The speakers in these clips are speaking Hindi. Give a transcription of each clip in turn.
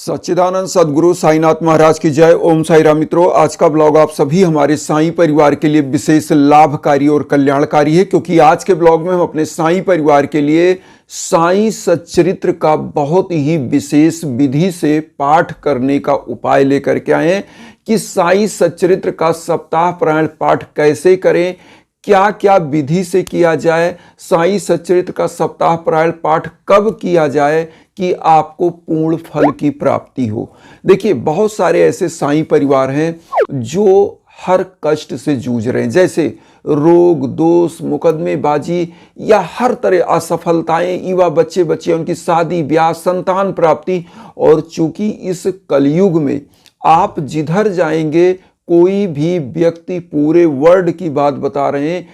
सच्चिदानंद सदगुरु साईनाथ महाराज की जय। ओम साई राम। मित्रों, आज का ब्लॉग आप सभी हमारे साईं परिवार के लिए विशेष लाभकारी और कल्याणकारी है, क्योंकि आज के ब्लॉग में हम अपने साईं परिवार के लिए साईं सच्चरित्र का बहुत ही विशेष विधि से पाठ करने का उपाय लेकर के आए हैं कि साईं सच्चरित्र का सप्ताह पारायण पाठ कैसे करें, क्या क्या विधि से किया जाए, साईं सच्चरित्र का सप्ताह पारायण पाठ कब किया जाए कि आपको पूर्ण फल की प्राप्ति हो। देखिए, बहुत सारे ऐसे साईं परिवार हैं जो हर कष्ट से जूझ रहे हैं, जैसे रोग, दोष, मुकदमेबाजी या हर तरह असफलताएं, युवा बच्चे उनकी शादी ब्याह, संतान प्राप्ति। और चूंकि इस कलयुग में आप जिधर जाएंगे कोई भी व्यक्ति, पूरे वर्ल्ड की बात बता रहे हैं,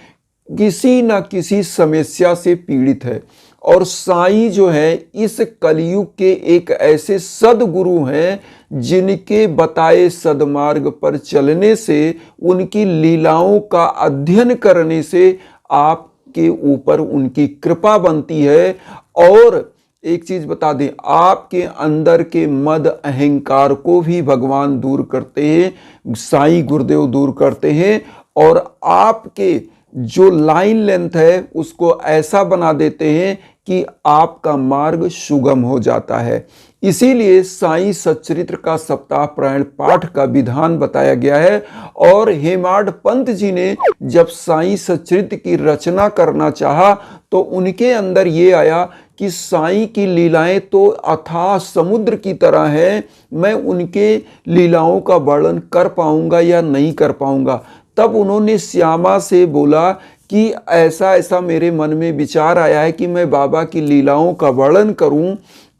किसी न किसी समस्या से पीड़ित है। और साईं जो है इस कलयुग के एक ऐसे सदगुरु हैं जिनके बताए सदमार्ग पर चलने से, उनकी लीलाओं का अध्ययन करने से आपके ऊपर उनकी कृपा बनती है। और एक चीज बता दें, आपके अंदर के मद अहंकार को भी भगवान दूर करते हैं, साईं गुरुदेव दूर करते हैं, और आपके जो लाइन लेंथ है उसको ऐसा बना देते हैं कि आपका मार्ग सुगम हो जाता है। इसीलिए साईं सच्चरित्र का सप्ताह पारायण पाठ का विधान बताया गया है। और हेमाड पंत जी ने जब साईं सच्चरित्र की रचना करना चाहा तो उनके अंदर ये आया कि साईं की लीलाएं तो अथाह समुद्र की तरह है, मैं उनके लीलाओं का वर्णन कर पाऊंगा या नहीं कर पाऊंगा। तब उन्होंने श्यामा से बोला कि ऐसा ऐसा मेरे मन में विचार आया है कि मैं बाबा की लीलाओं का वर्णन करूं,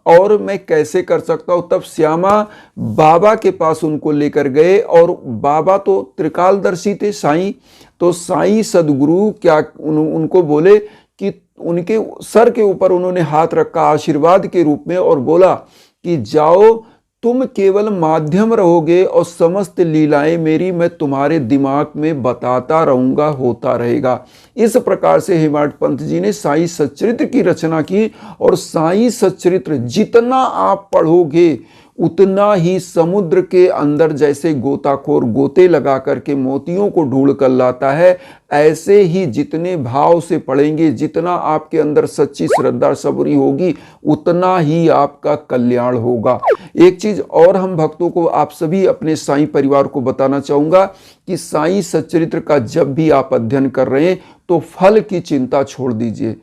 और मैं कैसे कर सकता हूं। तब श्यामा बाबा के पास उनको लेकर गए, और बाबा तो त्रिकालदर्शी थे साईं। तो साईं सदगुरु क्या उनको बोले कि उनके सर के ऊपर उन्होंने हाथ रखा आशीर्वाद के रूप में, और बोला कि जाओ, तुम केवल माध्यम रहोगे और समस्त लीलाएं मेरी मैं तुम्हारे दिमाग में बताता रहूंगा, होता रहेगा। इस प्रकार से हेमाड पंत जी ने साईं सच्चरित्र की रचना की। और साईं सच्चरित्र जितना आप पढ़ोगे उतना ही समुद्र के अंदर जैसे गोताखोर गोते लगा करके मोतियों को ढूंढ कर लाता है, ऐसे ही जितने भाव से पढ़ेंगे, जितना आपके अंदर सच्ची श्रद्धा सबरी होगी, उतना ही आपका कल्याण होगा। एक चीज और हम भक्तों को, आप सभी अपने साईं परिवार को बताना चाहूंगा कि साईं सच्चरित्र का जब भी आप अध्ययन कर रहे हैं तो फल की चिंता छोड़ दीजिए।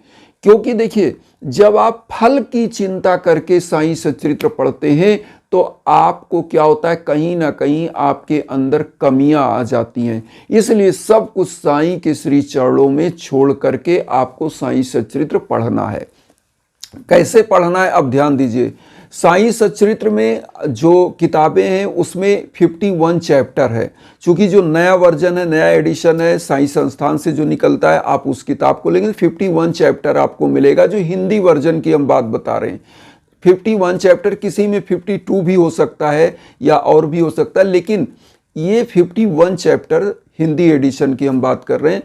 क्योंकि देखिए, जब आप फल की चिंता करके साईं सच्चरित्र पढ़ते हैं तो आपको क्या होता है, कहीं ना कहीं आपके अंदर कमियां आ जाती हैं। इसलिए सब कुछ साईं के श्री चरणों में छोड़ करके आपको साईं सच्चरित्र पढ़ना है। कैसे पढ़ना है, अब ध्यान दीजिए। साईं सच्चरित्र में जो किताबें हैं उसमें 51 चैप्टर है। चूंकि जो नया वर्जन है, नया एडिशन है, साईं संस्थान से जो निकलता है, आप उस किताब को लेंगे 51 चैप्टर आपको मिलेगा। जो हिंदी वर्जन की हम बात बता रहे हैं, 51 चैप्टर, किसी में 52 भी हो सकता है या और भी हो सकता है, लेकिन ये 51 चैप्टर हिंदी एडिशन की हम बात कर रहे हैं।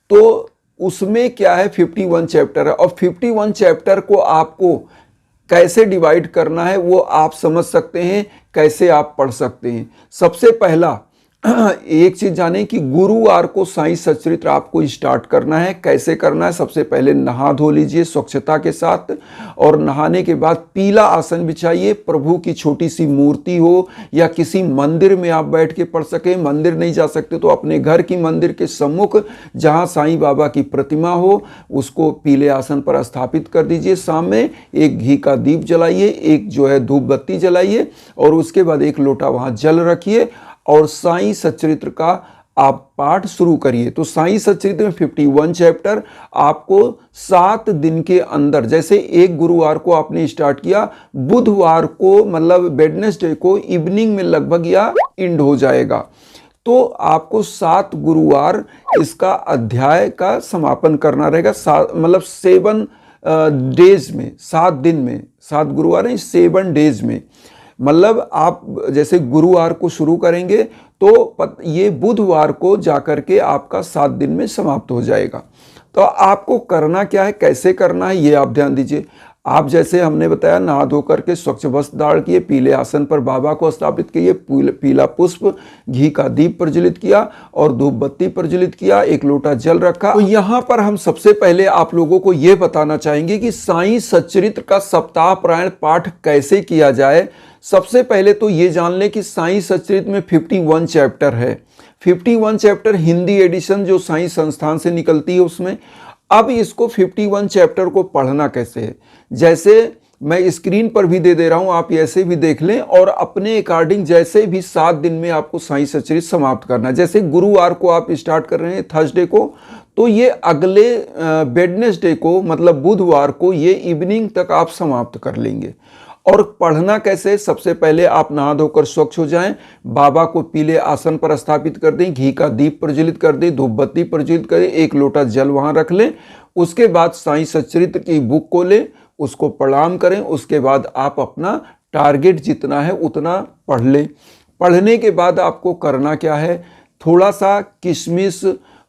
तो उसमें क्या है, 51 चैप्टर है, और 51 चैप्टर को आपको कैसे डिवाइड करना है वो आप समझ सकते हैं, कैसे आप पढ़ सकते हैं। सबसे पहला एक चीज जाने कि गुरुवार को साईं सच्चरित्र आपको स्टार्ट करना है। कैसे करना है, सबसे पहले नहा धो लीजिए स्वच्छता के साथ, और नहाने के बाद पीला आसन बिछाइए। प्रभु की छोटी सी मूर्ति हो या किसी मंदिर में आप बैठ के पढ़ सके, मंदिर नहीं जा सकते तो अपने घर की मंदिर के सम्मुख जहां साईं बाबा की प्रतिमा हो उसको पीले आसन पर स्थापित कर दीजिए। सामने एक घी का दीप जलाइए, एक जो है धूप बत्ती जलाइए, और उसके बाद एक लोटा वहां जल रखिए और साईं सच्चरित्र का आप पाठ शुरू करिए। तो साईं सच्चरित्र में 51 चैप्टर आपको 7 दिन के अंदर, जैसे एक गुरुवार को आपने स्टार्ट किया, बुधवार को मतलब वेडनेसडे को इवनिंग में लगभग या एंड हो जाएगा। तो आपको 7 गुरुवार इसका अध्याय का समापन करना रहेगा। मतलब 7 डेज में, 7 दिन में, 7 गुरुवार है, 7 डेज में। मतलब आप जैसे गुरुवार को शुरू करेंगे तो ये बुधवार को जाकर के आपका 7 दिन में समाप्त हो जाएगा। तो आपको करना क्या है, कैसे करना है, ये आप ध्यान दीजिए। आप जैसे हमने बताया नहा धो करके स्वच्छ वस्त्र धारण किए, पीले आसन पर बाबा को स्थापित किए, पीला पुष्प घी का दीप प्रज्वलित किया और धूप बत्ती प्रज्वलित किया, एक लोटा जल रखा। तो यहाँ पर हम सबसे पहले आप लोगों को ये बताना चाहेंगे कि साईं सच्चरित्र का सप्ताह पारायण पाठ कैसे किया जाए। सबसे पहले तो ये जान लें कि साईं सच्चरित्र में 51 चैप्टर है। 51 चैप्टर हिंदी एडिशन जो साईं संस्थान से निकलती है उसमें। अब इसको 51 चैप्टर को पढ़ना कैसे है, जैसे मैं स्क्रीन पर भी दे रहा हूं, आप ऐसे भी देख लें और अपने अकॉर्डिंग जैसे भी 7 दिन में आपको साईं सच्चरित्र समाप्त करना है। जैसे गुरुवार को आप स्टार्ट कर रहे हैं, थर्सडे को, तो ये अगले वेडनेसडे को मतलब बुधवार को ये इवनिंग तक आप समाप्त कर लेंगे। और पढ़ना कैसे, सबसे पहले आप नहा धोकर स्वच्छ हो जाएं, बाबा को पीले आसन पर स्थापित कर दें, घी का दीप प्रज्वलित कर दें, धूप बत्ती प्रज्वलित करें, एक लोटा जल वहां रख लें। उसके बाद साईं सच्चरित्र की बुक को लें, उसको प्रणाम करें। उसके बाद आप अपना टारगेट जितना है उतना पढ़ लें। पढ़ने के बाद आपको करना क्या है, थोड़ा सा किशमिश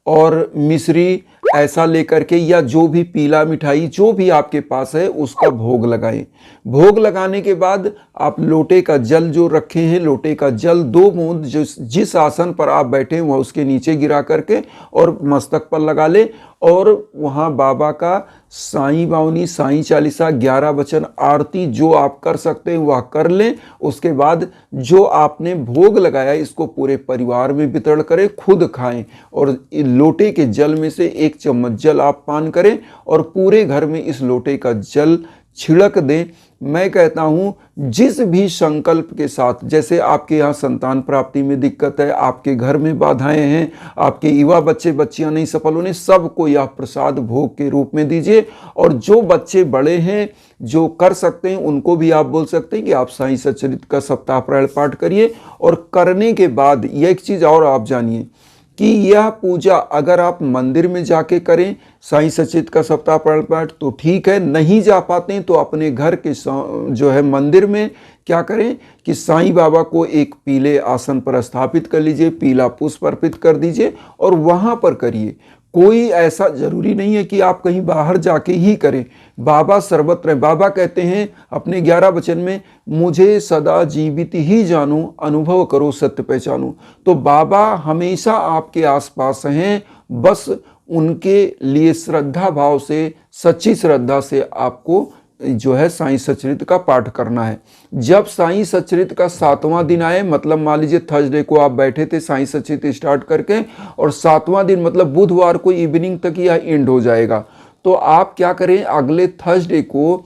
और मिश्री ऐसा लेकर के या जो भी पीला मिठाई जो भी आपके पास है उसका भोग लगाएं। भोग लगाने के बाद आप लोटे का जल जो रखे हैं, लोटे का जल 2 बूंद जिस आसन पर आप बैठे हैं वह उसके नीचे गिरा करके और मस्तक पर लगा ले और वहाँ बाबा का साईं बावनी, साईं चालीसा, 11 वचन आरती जो आप कर सकते हैं वह कर लें। उसके बाद जो आपने भोग लगाया इसको पूरे परिवार में वितरण करें, खुद खाएं और लोटे के जल में से 1 चम्मच जल आप पान करें और पूरे घर में इस लोटे का जल छिड़क दें। मैं कहता हूं जिस भी संकल्प के साथ, जैसे आपके यहाँ संतान प्राप्ति में दिक्कत है, आपके घर में बाधाएं हैं, आपके युवा बच्चे बच्चियां नहीं सफल होने, सबको यह प्रसाद भोग के रूप में दीजिए। और जो बच्चे बड़े हैं जो कर सकते हैं उनको भी आप बोल सकते हैं कि आप साईं सच्चरित्र का सप्ताह पारायण पाठ करिए। और करने के बाद यह एक चीज़ और आप जानिए कि यह पूजा अगर आप मंदिर में जाके करें साईं सच्चरित्र का सप्ताह पारायण पाठ तो ठीक है, नहीं जा पाते हैं तो अपने घर के जो है मंदिर में क्या करें कि साईं बाबा को एक पीले आसन पर स्थापित कर लीजिए, पीला पुष्प अर्पित कर दीजिए और वहाँ पर करिए। कोई ऐसा जरूरी नहीं है कि आप कहीं बाहर जाके ही करें, बाबा सर्वत्र हैं। बाबा कहते हैं अपने 11 वचन में, मुझे सदा जीवित ही जानूं, अनुभव करो सत्य पहचानूं। तो बाबा हमेशा आपके आसपास हैं, बस उनके लिए श्रद्धा भाव से, सच्ची श्रद्धा से आपको जो है साईं सच्चरित्र का पाठ करना है। जब साईं सच्चरित्र का 7वां दिन आए, मतलब मान लीजिए थर्सडे को आप बैठे थे साईं सच्चरित्र स्टार्ट करके और 7वां दिन मतलब बुधवार को इवनिंग तक यह एंड हो जाएगा, तो आप क्या करें, अगले थर्सडे को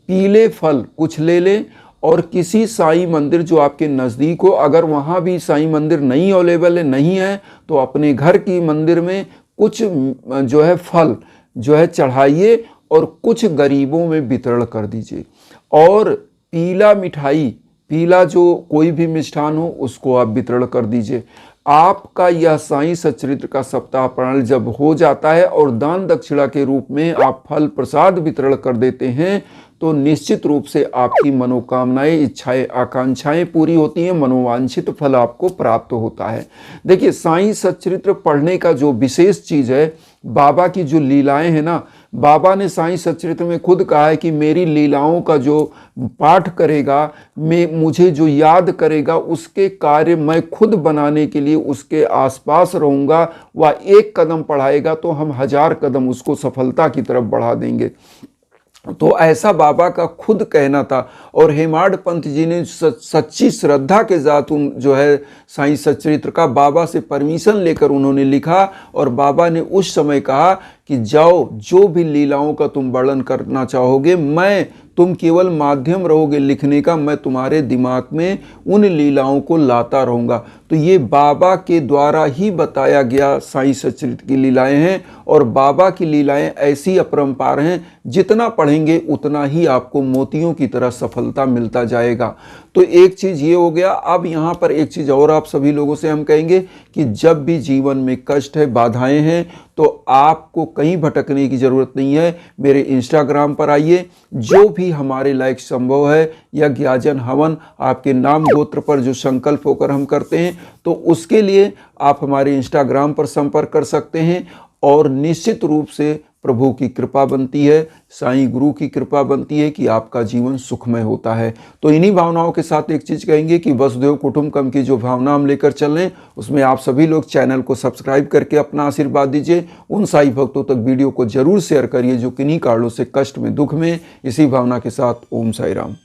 पीले फल कुछ ले लें और किसी साईं मंदिर जो आपके नज़दीक हो, अगर वहाँ भी साईं मंदिर नहीं अवेलेबल है, नहीं है, तो अपने घर की मंदिर में कुछ जो है फल जो है चढ़ाइए और कुछ गरीबों में वितरण कर दीजिए। और पीला मिठाई, पीला जो कोई भी मिष्ठान हो उसको आप वितरण कर दीजिए। आपका यह साईं सच्चरित्र का सप्ताह पारायण जब हो जाता है और दान दक्षिणा के रूप में आप फल प्रसाद वितरण कर देते हैं तो निश्चित रूप से आपकी मनोकामनाएं, इच्छाएं, आकांक्षाएं पूरी होती हैं, मनोवांछित फल आपको प्राप्त होता है। देखिए साईं सच्चरित्र पढ़ने का जो विशेष चीज़ है, बाबा की जो लीलाएं हैं ना, बाबा ने साईं सच्चरित्र में खुद कहा है कि मेरी लीलाओं का जो पाठ करेगा, मुझे जो याद करेगा, उसके कार्य मैं खुद बनाने के लिए उसके आसपास रहूँगा। वह 1 कदम बढ़ाएगा तो हम 1000 कदम उसको सफलता की तरफ बढ़ा देंगे। तो ऐसा बाबा का खुद कहना था। और हेमाड पंत जी ने सच्ची श्रद्धा के साथ जो है साईं सच्चरित्र का बाबा से परमिशन लेकर उन्होंने लिखा और बाबा ने उस समय कहा कि जाओ, जो भी लीलाओं का तुम वर्णन करना चाहोगे, तुम केवल माध्यम रहोगे लिखने का, मैं तुम्हारे दिमाग में उन लीलाओं को लाता रहूँगा। तो ये बाबा के द्वारा ही बताया गया साईं सच्चरित्र की लीलाएं हैं और बाबा की लीलाएं ऐसी अपरंपार हैं, जितना पढ़ेंगे उतना ही आपको मोतियों की तरह सफलता मिलता जाएगा। तो एक चीज़ ये हो गया। अब यहाँ पर एक चीज़ और आप सभी लोगों से हम कहेंगे कि जब भी जीवन में कष्ट है, बाधाएं हैं, तो आपको कहीं भटकने की ज़रूरत नहीं है। मेरे इंस्टाग्राम पर आइए, जो भी हमारे लायक संभव है या ज्ञाजन हवन आपके नाम गोत्र पर जो संकल्प होकर हम करते हैं, तो उसके लिए आप हमारे इंस्टाग्राम पर संपर्क कर सकते हैं और निश्चित रूप से प्रभु की कृपा बनती है, साईं गुरु की कृपा बनती है कि आपका जीवन सुखमय होता है। तो इन्हीं भावनाओं के साथ एक चीज़ कहेंगे कि वसुदेव कुटुंबकम की जो भावना हम लेकर चल रहे हैं उसमें आप सभी लोग चैनल को सब्सक्राइब करके अपना आशीर्वाद दीजिए। उन साईं भक्तों तक वीडियो को जरूर शेयर करिए जो किन्हीं कारणों से कष्ट में, दुख में। इसी भावना के साथ ओम साई राम।